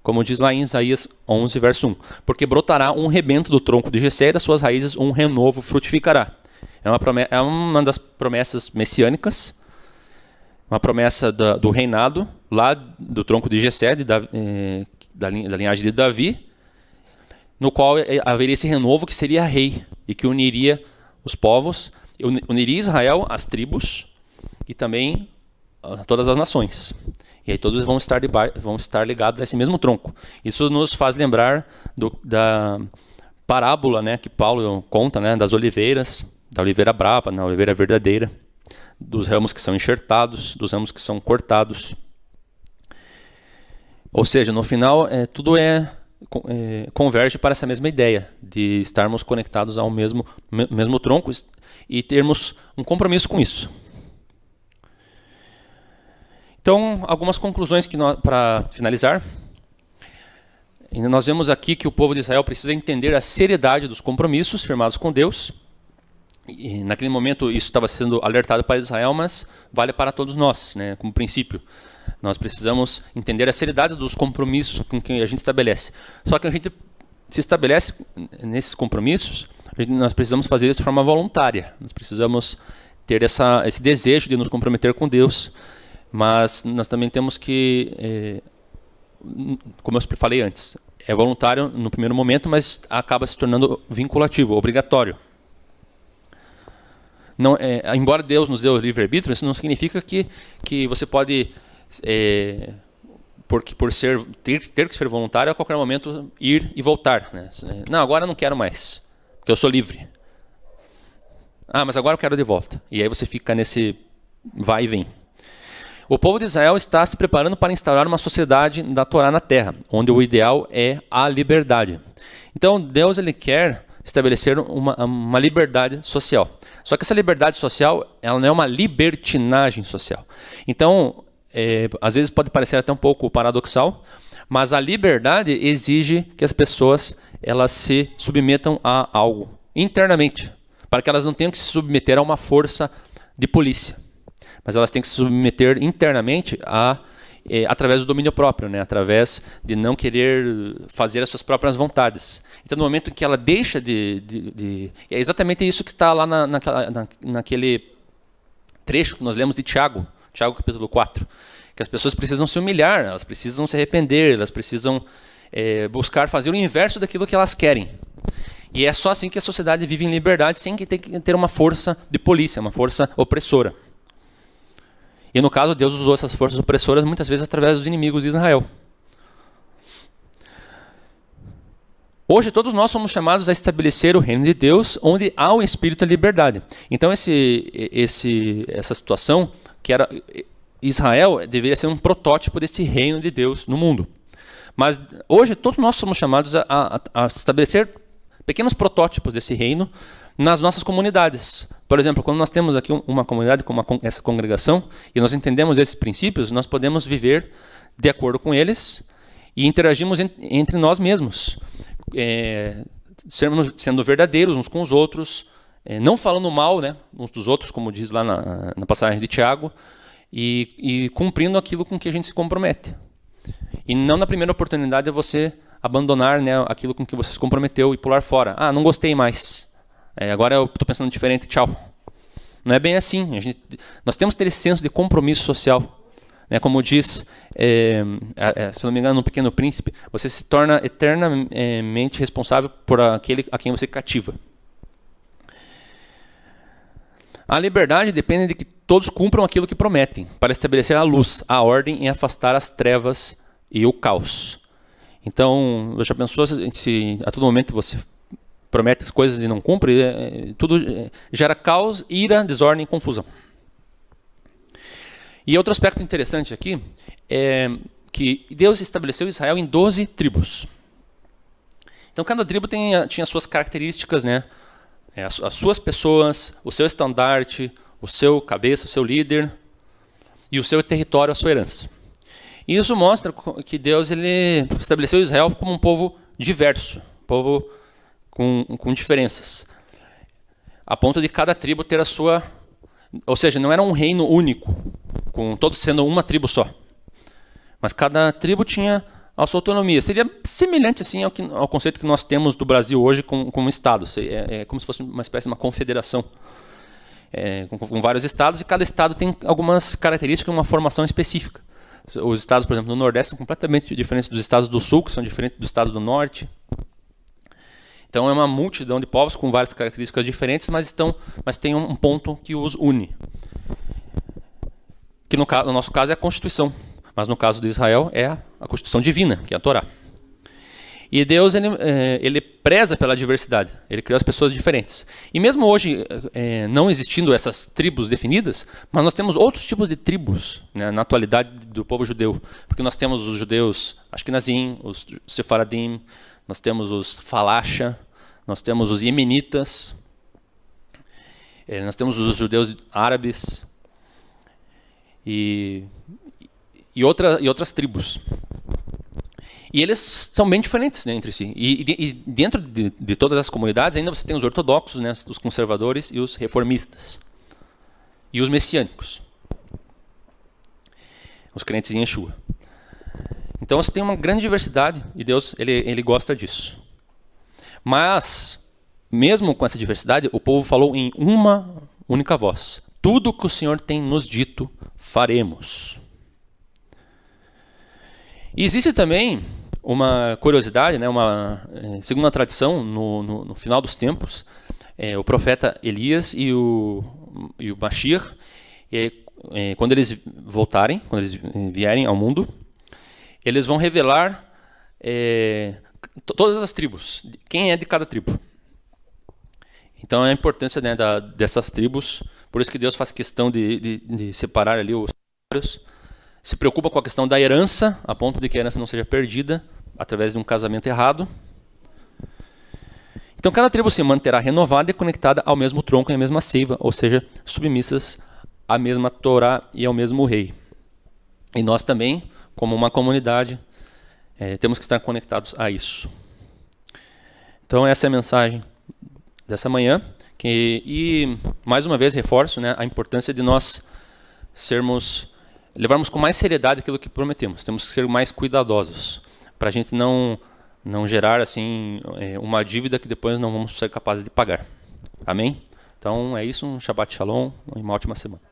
como diz lá em Isaías 11, verso 1. Porque brotará um rebento do tronco de Jessé e das suas raízes um renovo frutificará. É uma das promessas messiânicas, uma promessa do reinado, lá do tronco de Jessé, da linhagem de Davi, no qual haveria esse renovo que seria rei, e que uniria os povos, uniria Israel, as tribos, e também todas as nações. E aí todos vão estar ligados a esse mesmo tronco. Isso nos faz lembrar da parábola, né, que Paulo conta, né, das oliveiras, da oliveira brava, na oliveira verdadeira, dos ramos que são enxertados, dos ramos que são cortados. Ou seja, no final, tudo converge para essa mesma ideia de estarmos conectados ao mesmo tronco e termos um compromisso com isso. Então, algumas conclusões para finalizar. Nós vemos aqui que o povo de Israel precisa entender a seriedade dos compromissos firmados com Deus. E naquele momento isso estava sendo alertado para Israel, mas vale para todos nós, né, como princípio. Nós precisamos entender a seriedade dos compromissos com que a gente estabelece. Só que a gente se estabelece nesses compromissos, nós precisamos fazer isso de forma voluntária. Nós precisamos ter esse desejo de nos comprometer com Deus Mas nós também temos que, como eu falei antes, é voluntário no primeiro momento, mas acaba se tornando vinculativo, obrigatório. Não, embora Deus nos dê o livre-arbítrio, isso não significa que você pode, por ter que ser voluntário, a qualquer momento ir e voltar, né? Não, agora eu não quero mais, porque eu sou livre. Ah, mas agora eu quero de volta. E aí você fica nesse vai e vem. O povo de Israel está se preparando para instaurar uma sociedade da Torá na terra, onde o ideal é a liberdade. Então Deus ele quer estabelecer uma liberdade social. Só que essa liberdade social, ela não é uma libertinagem social. Então, às vezes pode parecer até um pouco paradoxal, mas a liberdade exige que as pessoas elas se submetam a algo internamente, para que elas não tenham que se submeter a uma força de polícia, mas elas têm que se submeter internamente através do domínio próprio, né? Através de não querer fazer as suas próprias vontades. Então, no momento em que ela deixa é exatamente isso que está lá naquele trecho que nós lemos de Tiago capítulo 4, que as pessoas precisam se humilhar, elas precisam se arrepender, elas precisam buscar fazer o inverso daquilo que elas querem. E é só assim que a sociedade vive em liberdade, sem que ter uma força de polícia, uma força opressora. E no caso, Deus usou essas forças opressoras muitas vezes através dos inimigos de Israel. Hoje todos nós somos chamados a estabelecer o reino de Deus, onde há o espírito da liberdade. Então essa situação, que era Israel, deveria ser um protótipo desse reino de Deus no mundo. Mas hoje todos nós somos chamados a estabelecer pequenos protótipos desse reino nas nossas comunidades. Por exemplo, quando nós temos aqui uma comunidade como essa congregação, e nós entendemos esses princípios, nós podemos viver de acordo com eles e interagimos entre nós mesmos, sendo verdadeiros uns com os outros, não falando mal, né, uns dos outros, como diz lá na passagem de Tiago, e cumprindo aquilo com que a gente se compromete. E não na primeira oportunidade você abandonar, né, aquilo com que você se comprometeu e pular fora. Ah, não gostei mais. Agora eu estou pensando diferente, tchau. Não é bem assim. Nós temos que ter esse senso de compromisso social. Né? Como diz, se não me engano, no Pequeno Príncipe, você se torna eternamente responsável por aquele a quem você cativa. A liberdade depende de que todos cumpram aquilo que prometem, para estabelecer a luz, a ordem e afastar as trevas e o caos. Então, já pensou se a todo momento você promete as coisas e não cumpre? Tudo gera caos, ira, desordem e confusão. E outro aspecto interessante aqui é que Deus estabeleceu Israel em 12 tribos. Então, cada tribo tinha suas características, né? As suas pessoas, o seu estandarte, o seu cabeça, o seu líder e o seu território, a sua herança. E isso mostra que Deus ele estabeleceu Israel como um povo diverso, um povo com diferenças, a ponto de cada tribo ter a sua, ou seja, não era um reino único, com todos sendo uma tribo só, mas cada tribo tinha a sua autonomia. Seria semelhante assim ao conceito que nós temos do Brasil hoje com um estado. É como se fosse uma espécie de uma confederação, com vários estados, e cada estado tem algumas características, uma formação específica. Os estados, por exemplo, no Nordeste são completamente diferentes dos estados do Sul, que são diferentes dos estados do Norte. Então é uma multidão de povos com várias características diferentes, mas tem um ponto que os une. Que no nosso caso é a Constituição, mas no caso de Israel é a Constituição divina, que é a Torá. E Deus ele preza pela diversidade, ele criou as pessoas diferentes. E mesmo hoje, não existindo essas tribos definidas, mas nós temos outros tipos de tribos, né, na atualidade do povo judeu. Porque nós temos os judeus Ashkenazim, os Sefaradim, nós temos os Falasha, nós temos os Iemenitas, nós temos os judeus árabes e outras tribos. E eles são bem diferentes, né, entre si. E dentro de todas as comunidades ainda você tem os ortodoxos, né, os conservadores e os reformistas. E os messiânicos. Os crentes em Yeshua. Então você tem uma grande diversidade e Deus ele gosta disso. Mas, mesmo com essa diversidade, o povo falou em uma única voz. Tudo que o Senhor tem nos dito, faremos. E existe também uma curiosidade, né, segundo a tradição, no final dos tempos, o profeta Elias e o Mashiach, quando eles voltarem, quando eles vierem ao mundo, eles vão revelar todas as tribos, quem é de cada tribo. Então a importância, né, dessas tribos, por isso que Deus faz questão de separar ali os territórios, se preocupa com a questão da herança, a ponto de que a herança não seja perdida através de um casamento errado. Então cada tribo se manterá renovada e conectada ao mesmo tronco e à mesma seiva, ou seja, submissas à mesma Torá e ao mesmo rei. E nós também, como uma comunidade, temos que estar conectados a isso. Então essa é a mensagem dessa manhã. E mais uma vez reforço, né, a importância de nós levarmos com mais seriedade aquilo que prometemos. Temos que ser mais cuidadosos para a gente não gerar assim uma dívida que depois não vamos ser capazes de pagar. Amém? Então é isso, um Shabbat Shalom e uma ótima semana.